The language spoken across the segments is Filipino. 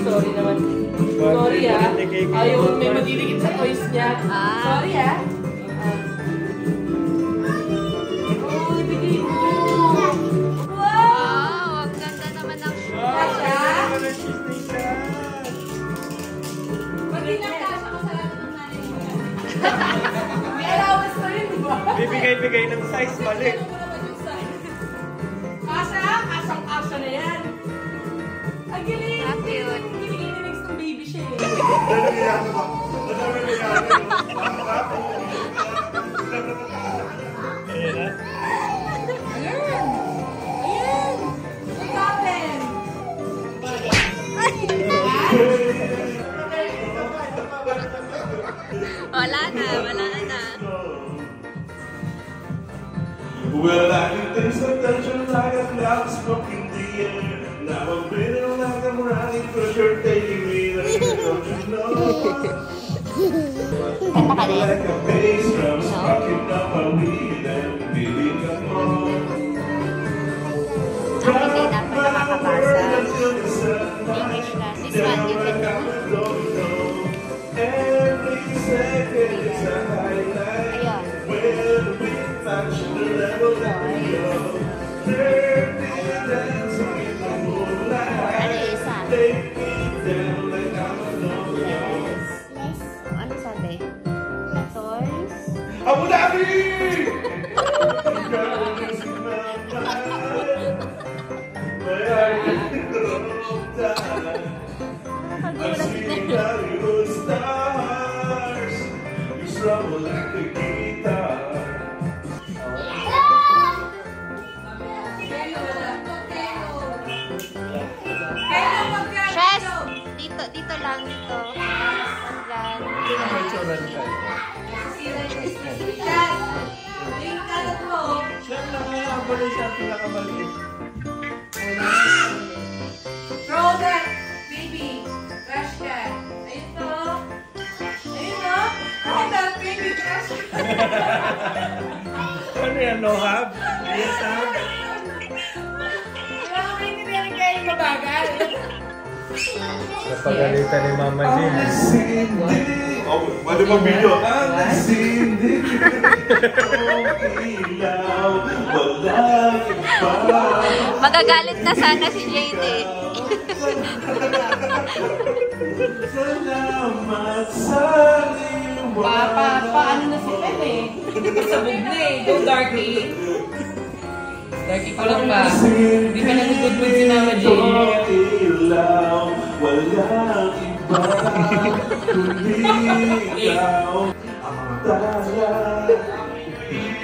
sorry naman. Sorry ah. Ayaw, may madidikit sa toys niya. Sorry ah. Oh, ibigay mo. Wow! Ang ganda naman ng shoes. Kasha? Pag inakasya ko sa lahat ng nanay mo. May allowance na rin, di ba? Bibigay-bigay ng size mali. Kasha? Kasang-kasha na yan. Ang galing. Cute. Giling-giling ng baby siya eh. Ayan. Ayan! What happened? Wala na, wala na. Well, I can taste the tension like a cloud smoke in the air. Now I'm feeling like I'm running for sure, taking me there. Don't you know? Like a bass drum sparking up my weed and feeling come on. Ako hindi na pa nakakabasa. English class. This one you can do. Every second is a highlight. Ayun. When we touch the level that we love. Dirty dancing in the moonlight. Ano isa? Take me down like I'm a no-no. Ano sabi? Toys? Abu Dhabi! Girl, it's in my mind. My heart is time. I see Hollywood stars. You struggle like a guitar. Stress! Dito lang, dito. Andyan. Siya na kaya ako na siya pinakabalit. Throw that, baby. Trash can. Ayun to. Ayun to. Throw that, baby. Trash can. Ano yan? No hub? Yes hub? Wala ko maintindihan kayo mabagal. Napagalitan ni Mama Jean. Oh, pwede ba video? Ang nagsindi. Ilaw, walang iba. Magagalit na sana si Jade eh. Salamat sa liwanag. Paano na si Pep eh? Sabog na eh. Go Darky. Darky ko lang ba? Hindi pa nagugudmod si Mama Jane. Ilaw, walang iba. Kundi ikaw. Ang tala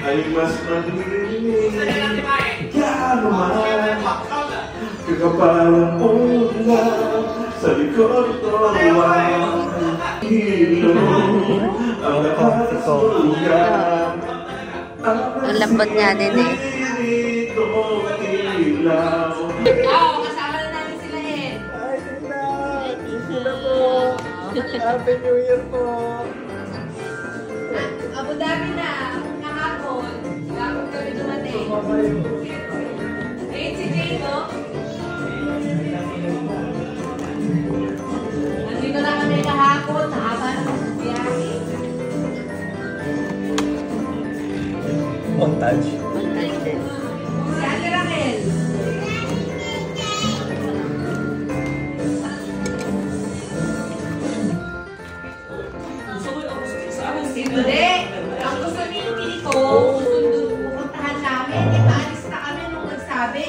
ay mas malinis. Kano man kakapalang ulan sa likod ko ang hilo. Ang lahat sa lugar. Ang lambot nga din eh. Kasama na natin sila eh. Ay, sila po. Happy New Year po. Abu Dhabi na. Kahapon. Kahapon kami dumating. Ayun si Jane, no? Nandito na kami kahapon. Nakaba na kami sa biyahe. Montage. Si Ate Raquel. Hindi. Ang gusto ni Tito, pupuntahan namin. Ipaalis na kami nung nagsabi.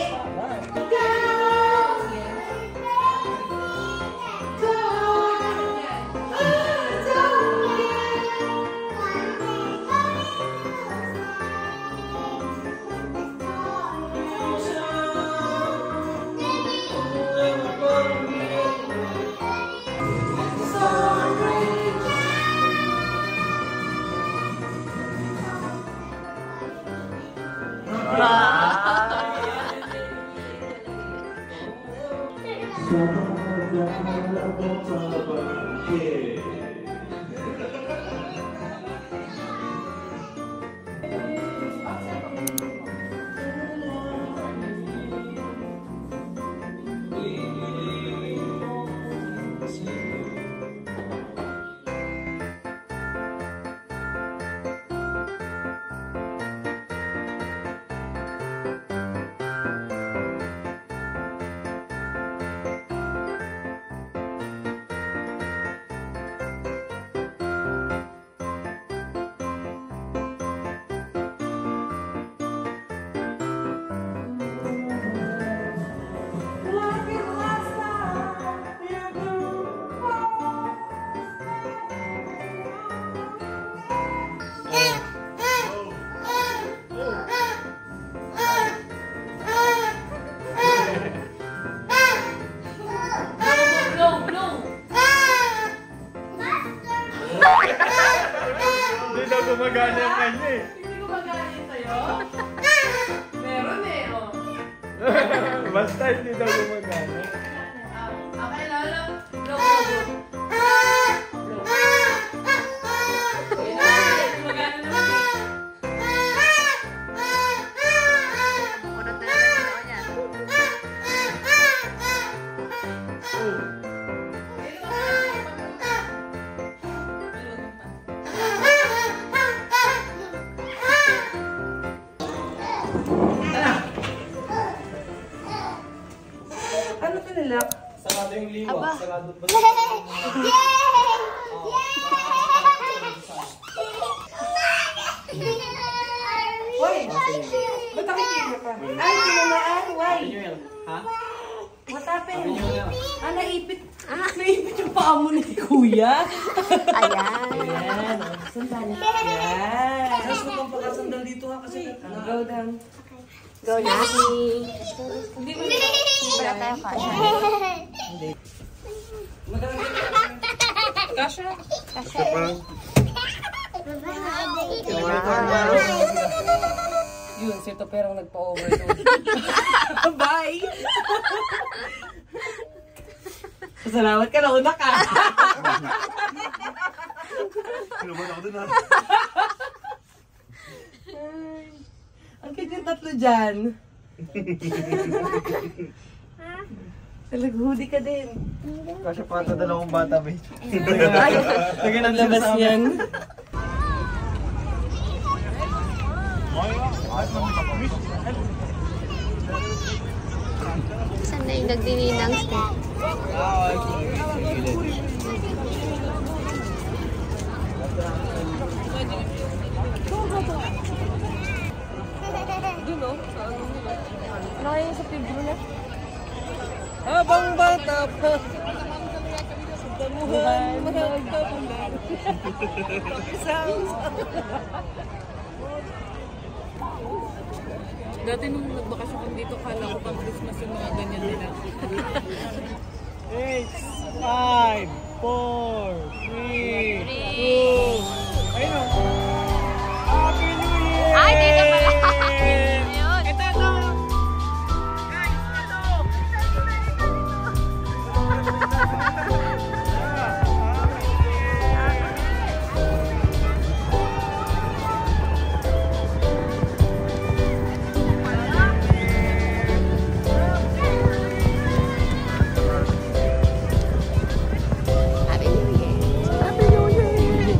gumagana yung kanya eh. Hindi gumagana yun sa'yo? Meron eh, oh. Basta hindi daw gumagana. Okay, lalo. Low. Gumagana naman eh. Kunot na naman yung niya. Ano ka nila? Sarado yung liwa. Aba. Sarado pa. Hoy! Ba't nakikinig ka? Ay, tinamaan. Why? Ha? What happened? Naipit. Naipit yung paa mo ni Kuya. Ayan. Ayan. Sandal. Ayan. Tapos huwag kang pakasandal dito ha kasi go down. Go na. Hindi mo Wala tayo kasha. Kasha. Kasha. Yun, si ito perang nagpa-overdose. Bye! Salamat ka, nauna ka. Kinabahan ako dun ha. Ang kanya tatlo dyan. Nag-hoodie ka din. Kasi pata dalawang bata, be. Ay, ang labas yan. Saan na yung nagdininang step? Nakaya sa pibro na. Habang bata pa. Damuhan, magkapundan. Dati nung nagbakasyon kami dito, kala ko pang Christmas yung mga ganyan nila. 8, 5, 4, 3, 2, ayun o. Happy New Year! Ay, dito pala. Ayun. Ito! Guys, ito! Happy New Year. Happy New Year.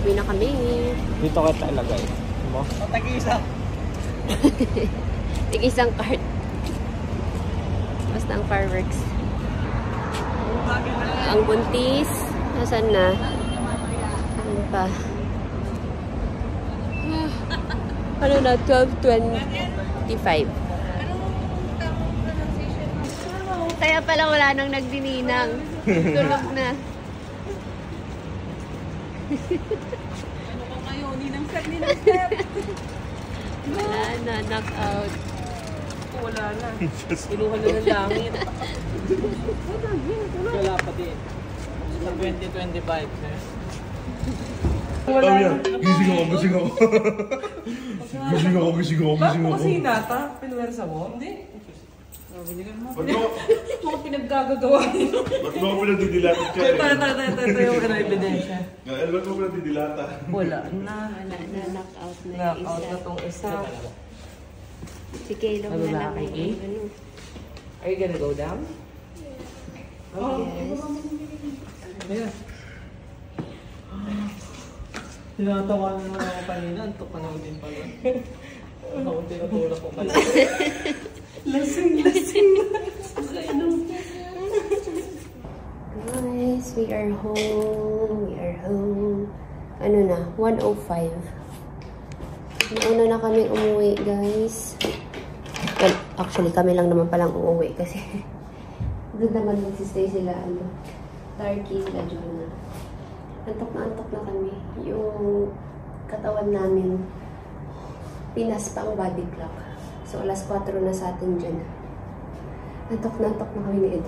Uwi na kami. Dito ka ilagay. Mo? Tag-isa. Tig-isang cart. Basta ang fireworks. Ang buntis. Nasaan na? Ano pa? Ano na? 12:25. Kaya pala wala nang nagdininang. Tulog na. Ano ka ngayon? Ninang set. Wala na. Knockout. Wala na. Kinuha na ng langit. Wala pa din. Sa 2025. Oh yan, gising ako. Gising ako. Bakit mo kasi hinata? Pinuwersa mo? Hindi. Mga pinaggagawa nyo. Ba't mo ako pinagdidilata ka? Ito yung ebidensya. Ba't mo pinagdidilata? Wala na. Wala na. Knockout na yung Knockout isa. na tong isa. Si Caleb Ano na ba, lang. Kiki? Ano? Are you gonna go down? Yes. Yeah. Tinatawa naman ako kanina. Antok ka naman din pala. Ako tinutulak ko pala. Lasing. Guys, we are home. Ano na? 1:05. Nauna na kami umuwi, guys. Well, actually, kami lang naman palang uuwi kasi Doon naman magsistay sila, Darky, sila Jonah. Antok na kami. Yung katawan namin, pinas pa ang body clock. So, alas 4 na sa atin dyan. Antok na kami ni Ed.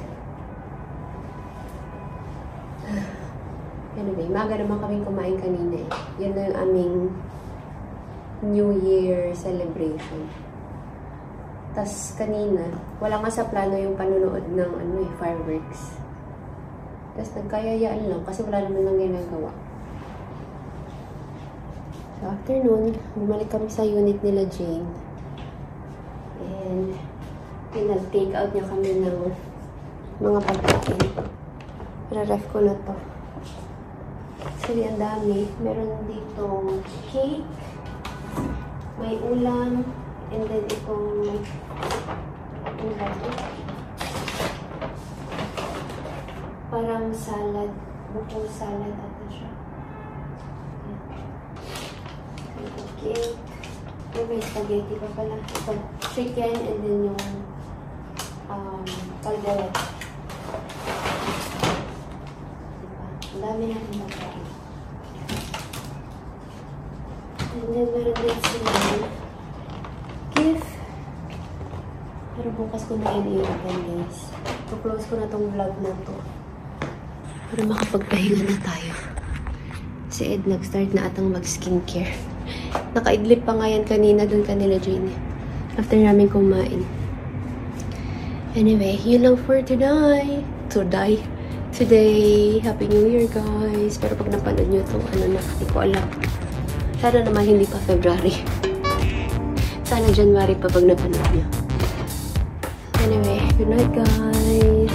Anyway, maga naman kami kumain kanina eh. Yan na yung aming New Year celebration. Tas kanina, wala nga sa plano yung panunood ng fireworks. Tas nagkayayaan lang kasi wala naman nang ginagawa. So afternoon, bumalik kami sa unit nila Jane. And pinag-take out niya kami ng mga pagkain. Para-ref ko na to. Actually, ang dami. Meron ditong cake, may ulam, and then itong ulam. Parang salad, buko salad ata siya. Ito cake. May spaghetti pa pala. Ito chicken, and then yung calderette. Ang dami natin magkain. And then, meron din sila gift. Pero bukas ko na i-open, guys. So-close ko na tong vlog na to. Para makapagpahinga na tayo. Si Ed nag-start na atang mag-skincare. Nakaidlip pa nga yan kanina dun kanila Jane. After namin kumain. Anyway, yun lang for today. Today, Happy New Year, guys. Pero pag napanood nyo ito, hindi ko alam. Sana naman hindi pa February. Sana January pa pag napanood nyo. Anyway, good night, guys.